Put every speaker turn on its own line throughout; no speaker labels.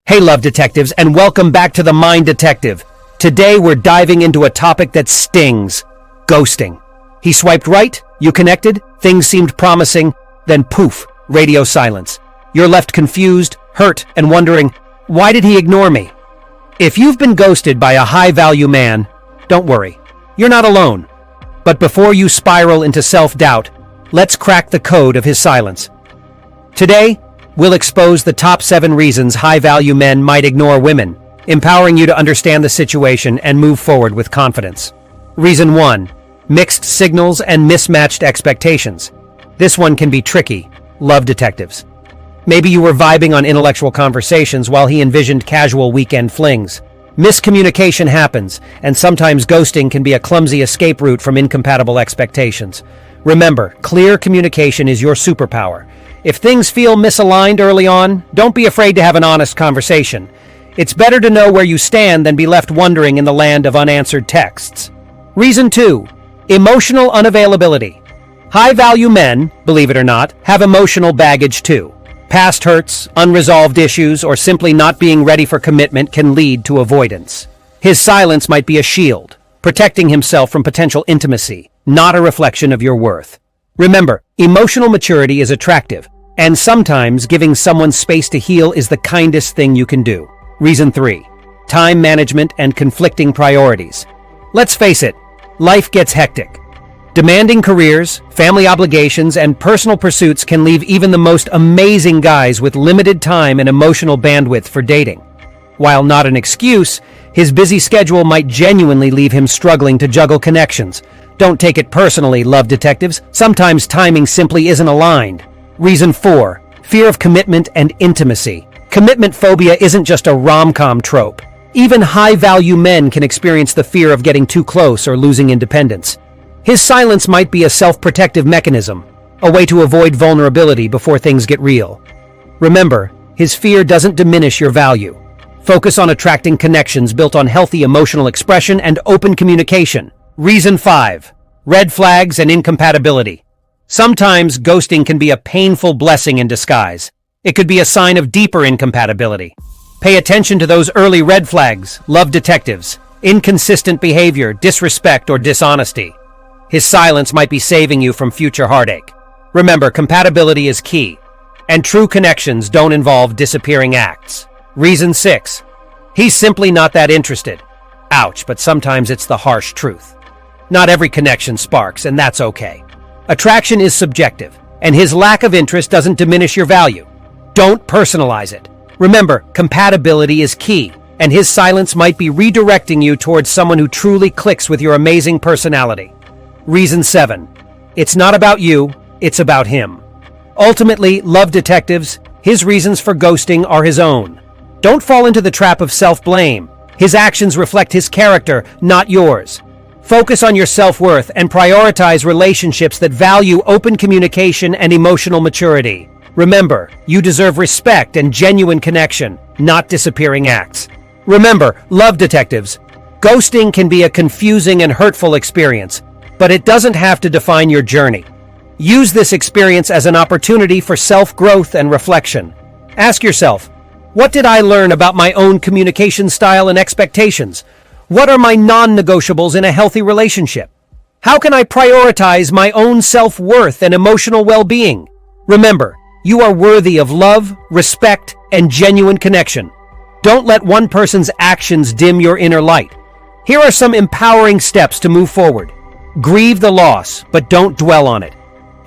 Hey love detectives, and welcome back to the Mind Detective. Today we're diving into a topic that stings: ghosting. He swiped right, you connected, things seemed promising, then poof, radio silence. You're left confused, hurt, and wondering, why did he ignore me? If you've been ghosted by a high-value man, don't worry, you're not alone. But before you spiral into self-doubt, let's crack the code of his silence. Today, we'll expose the top 7 reasons high-value men might ignore women, empowering you to understand the situation and move forward with confidence. Reason 1. Mixed signals and mismatched expectations. This one can be tricky, love detectives. Maybe you were vibing on intellectual conversations while he envisioned casual weekend flings. Miscommunication happens, and sometimes ghosting can be a clumsy escape route from incompatible expectations. Remember, clear communication is your superpower. If things feel misaligned early on, don't be afraid to have an honest conversation. It's better to know where you stand than be left wondering in the land of unanswered texts. Reason 2. Emotional unavailability. High-value men, believe it or not, have emotional baggage too. Past hurts, unresolved issues, or simply not being ready for commitment can lead to avoidance. His silence might be a shield, protecting himself from potential intimacy, not a reflection of your worth. Remember, emotional maturity is attractive, and sometimes giving someone space to heal is the kindest thing you can do. Reason 3. Time management and conflicting priorities. Let's face it, life gets hectic. Demanding careers, family obligations, and personal pursuits can leave even the most amazing guys with limited time and emotional bandwidth for dating. While not an excuse, his busy schedule might genuinely leave him struggling to juggle connections. Don't take it personally, love detectives. Sometimes timing simply isn't aligned. Reason 4. Fear of commitment and intimacy. Commitment phobia isn't just a rom-com trope. Even high-value men can experience the fear of getting too close or losing independence. His silence might be a self-protective mechanism, a way to avoid vulnerability before things get real. Remember, his fear doesn't diminish your value. Focus on attracting connections built on healthy emotional expression and open communication. Reason 5. Red flags and incompatibility. Sometimes ghosting can be a painful blessing in disguise. It could be a sign of deeper incompatibility. Pay attention to those early red flags, love detectives: inconsistent behavior, disrespect, or dishonesty. His silence might be saving you from future heartache. Remember, compatibility is key, and true connections don't involve disappearing acts. Reason 6. He's simply not that interested. Ouch, but sometimes it's the harsh truth. Not every connection sparks, and that's okay. Attraction is subjective, and his lack of interest doesn't diminish your value. Don't personalize it. Remember, compatibility is key, and his silence might be redirecting you towards someone who truly clicks with your amazing personality. Reason 7. It's not about you, it's about him. Ultimately, love detectives, his reasons for ghosting are his own. Don't fall into the trap of self-blame. His actions reflect his character, not yours. Focus on your self-worth and prioritize relationships that value open communication and emotional maturity. Remember, you deserve respect and genuine connection, not disappearing acts. Remember, love detectives, ghosting can be a confusing and hurtful experience, but it doesn't have to define your journey. Use this experience as an opportunity for self-growth and reflection. Ask yourself, what did I learn about my own communication style and expectations? What are my non-negotiables in a healthy relationship? How can I prioritize my own self-worth and emotional well-being? Remember, you are worthy of love, respect, and genuine connection. Don't let one person's actions dim your inner light. Here are some empowering steps to move forward. Grieve the loss, but don't dwell on it.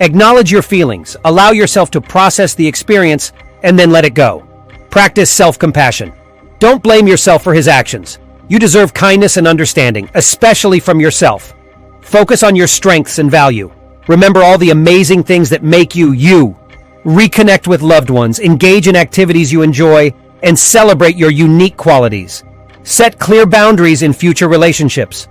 Acknowledge your feelings, allow yourself to process the experience, and then let it go. Practice self-compassion. Don't blame yourself for his actions. You deserve kindness and understanding, especially from yourself. Focus on your strengths and value. Remember all the amazing things that make you, you. Reconnect with loved ones, engage in activities you enjoy, and celebrate your unique qualities. Set clear boundaries in future relationships.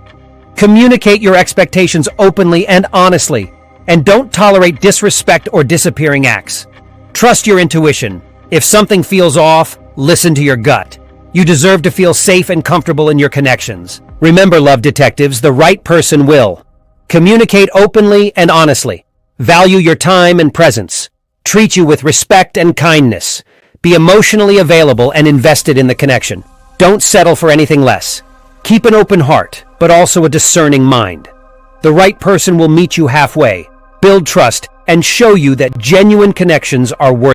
Communicate your expectations openly and honestly, and don't tolerate disrespect or disappearing acts. Trust your intuition. If something feels off, listen to your gut. You deserve to feel safe and comfortable in your connections. Remember, love detectives, the right person will. Communicate openly and honestly. Value your time and presence. Treat you with respect and kindness. Be emotionally available and invested in the connection. Don't settle for anything less. Keep an open heart, but also a discerning mind. The right person will meet you halfway, build trust, and show you that genuine connections are worth